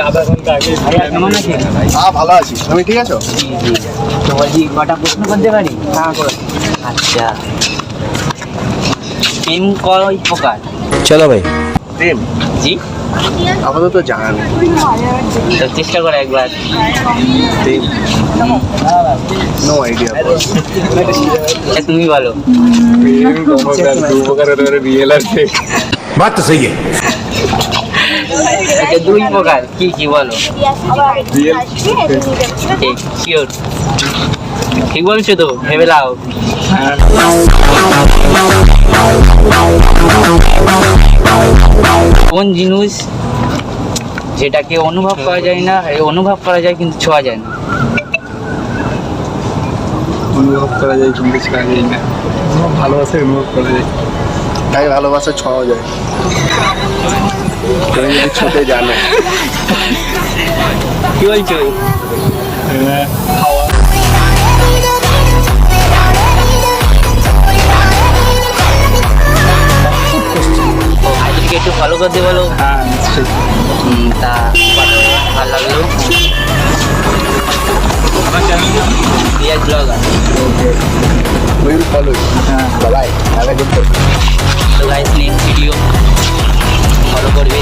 আধা ঘন্টা আগে কেমন আছিস? হ্যাঁ ভালো আছি, তুমি ঠিক আছো? তো বলছি কটা প্রশ্ন করতে পারি? হ্যাঁ করে। আচ্ছা, প্রেম কয় প্রকার? चलो भाई। প্রেম জি, আপাতত জানা নেই। তো চেষ্টা করো একবার। প্রেম নো আইডিয়া। আচ্ছা, তুমি বলো। প্রেম দু প্রকারের রিয়েল আর ফেক। बात तो सही है। আচ্ছা, দুই প্রকার কি কি বলো? রিয়েল ঠিক, শিওর? ঠিক বলছো তো? ভেবে লাও। কোন জিনিস যেটাকে অনুভব করা যায় না, অনুভব করা যায় কিন্তু ছোঁয়া যায় না? অনুভব করা যায় কিন্তু ছোঁয়া যায় না। ভালোবাসা অনুভব করা যায়। তাই ভালোবাসা ছোঁয়া যায়, তুমি যদি ছুটে জানো। কি বলছো? খাওয়া আজকে একটু ফলো করতে বলো। হ্যাঁ নিশ্চয়ই। তা ভালো লাগলো। আমার channel Riyaz blogger. Will follow. হ্যাঁ bye, have a good day. তো গাইস, নেক্সট ভিডিও ফলো করবে।